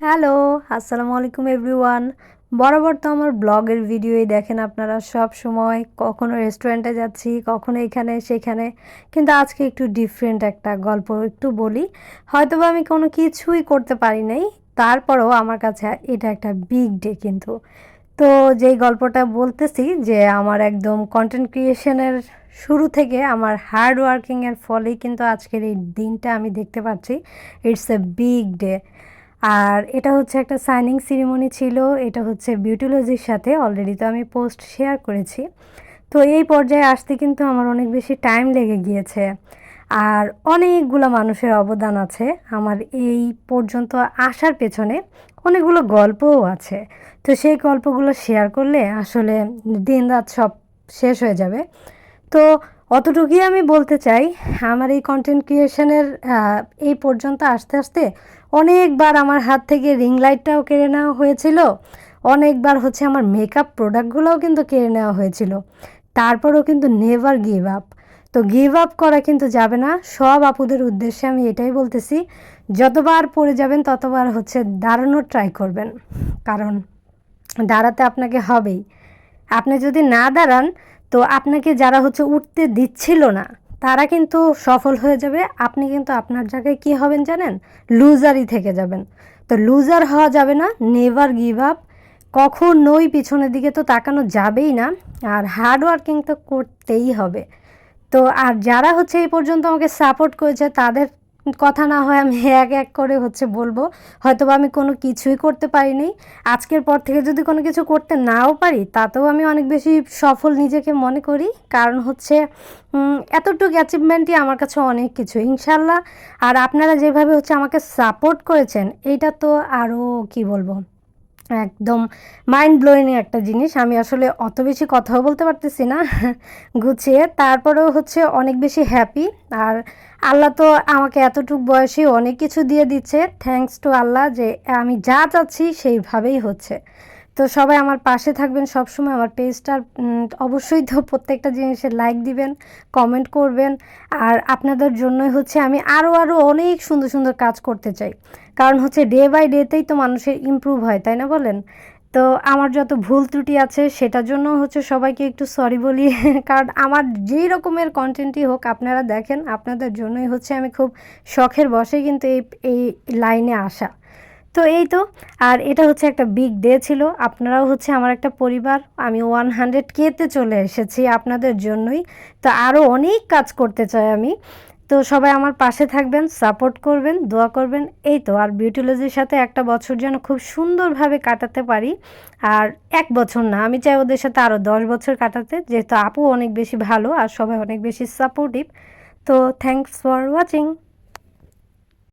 Hello, আসসালামু আলাইকুম everyone. বরাবর তো আমার ব্লগের ভিডিওই দেখেন আপনারা সব সময়, কখনো রেস্টুরেন্টে যাচ্ছি, কখনো এখানে সেখানে। কিন্তু আজকে একটু ডিফারেন্ট একটা গল্প একটু বলি। হয়তোবা আমি কোনো কিছুই করতে পারি নাই, তারপরেও আমার কাছে এটা একটা বিগ ডে কিন্তু। তো যেই গল্পটা বলতেছি যে আমার একদম কন্টেন্ট ক্রিয়েশনের শুরু থেকে আমার হার্ড ওয়ার্কিংয়ের ফলেই কিন্তু আজকের এই দিনটা আমি দেখতে পাচ্ছি। It's a big day. আর এটা হচ্ছে একটা সাইনিং সেরিমনি ছিল। এটা হচ্ছে বিউটিলজির সাথে অলরেডি তো আমি পোস্ট শেয়ার করেছি। তো এই পর্যায়ে আসতে কিন্তু আমার অনেক বেশি টাইম লেগে গিয়েছে। আর অনেকগুলো মানুষের অবদান আছে আমার এই পর্যন্ত আসার পেছনে। অনেকগুলো গল্পও আছে। তো সেই গল্পগুলো শেয়ার করলে আসলে দিনরাত সব শেষ হয়ে যাবে। তো অতটুকুই আমি বলতে চাই, আমার এই কন্টেন্ট ক্রিয়েশনের এই পর্যন্ত আসতে আসতে অনেকবার আমার হাত থেকে রিং লাইটটাও কেড়ে নেওয়া হয়েছিল। অনেকবার হচ্ছে আমার মেকআপ প্রোডাক্টগুলোও কিন্তু কেড়ে নেওয়া হয়েছিল। তারপরেও কিন্তু নেভার গিভ আপ। তো গিভ আপ করা কিন্তু যাবে না। সব আপুদের উদ্দেশ্যে আমি এটাই বলতেছি, যতবার পড়ে যাবেন ততবার হচ্ছে দাঁড়ানোর ট্রাই করবেন। কারণ দাঁড়াতে আপনাকে হবেই। আপনি যদি না দাঁড়ান, তো আপনাকে যারা হচ্ছে উঠতে দিচ্ছিল না, তারা কিন্তু সফল হয়ে যাবে। আপনি কিন্তু আপনার জায়গায় কী হবেন জানেন? লুজারই থেকে যাবেন। তো লুজার হওয়া যাবে না, নেভার গিভ আপ। কখনোই পিছনের দিকে তো তাকানো যাবেই না। আর হার্ড ওয়ার্কিং তো করতেই হবে। তো আর যারা হচ্ছে এই পর্যন্ত আমাকে সাপোর্ট করেছে তাদের কথা না হয় আমি এক এক করে হচ্ছে বলবো। হয়তোবা আমি কোনো কিছুই করতে পারিনি। আজকের পর থেকে যদি কোনো কিছু করতে নাও পারি, তাতেও আমি অনেক বেশি সফল নিজেকে মনে করি। কারণ হচ্ছে এতটুকু অ্যাচিভমেন্টই আমার কাছে অনেক কিছু, ইনশাল্লাহ। আর আপনারা যেভাবে হচ্ছে আমাকে সাপোর্ট করেছেন, এইটা তো আরও কি বলবো, একদম মাইন্ড ব্লোয়িং একটা জিনিস। আমি আসলে অত বেশি কথাও বলতে পারতেছি না গুছিয়ে। তারপরেও হচ্ছে অনেক বেশি হ্যাপি। আর আল্লাহ তো আমাকে এতটুক বয়সে অনেক কিছু দিয়ে দিচ্ছে। থ্যাঙ্কস টু আল্লাহ যে আমি যা চাচ্ছি সেইভাবেই হচ্ছে। তো সবাই আমার পাশে থাকবেন সবসময়। আমার পেজটার অবশ্যই তো প্রত্যেকটা জিনিসের লাইক দিবেন, কমেন্ট করবেন। আর আপনাদের জন্যই হচ্ছে আমি আরও অনেক সুন্দর সুন্দর কাজ করতে চাই। কারণ হচ্ছে ডে বাই ডেতেই তো মানুষের ইমপ্রুভ হয়, তাই না বলেন? তো আমার যত ভুল ত্রুটি আছে সেটার জন্য হচ্ছে সবাইকে একটু সরি বলি কারণ আমার যেই রকমের কন্টেন্টই হোক আপনারা দেখেন, আপনাদের জন্যই হচ্ছে আমি খুব শখের বশে কিন্তু এই লাইনে আসা। তো এই তো। আর এটা হচ্ছে একটা বিগ ডে ছিল। আপনারাও হচ্ছে আমার একটা পরিবার। আমি 100K-তে চলে এসেছি আপনাদের জন্যই। তো আরও অনেক কাজ করতে চাই আমি। তো সবাই আমার পাশে থাকবেন, সাপোর্ট করবেন, দোয়া করবেন। এই তো। আর বিউটিলজির সাথে একটা বছর যেন খুব সুন্দরভাবে কাটাতে পারি। আর 1 বছর না, আমি চাই ওদের সাথে আরও 10 বছর কাটাতে, যেহেতু আপু অনেক বেশি ভালো আর সবাই অনেক বেশি সাপোর্টিভ। তো থ্যাংকস ফর ওয়াচিং।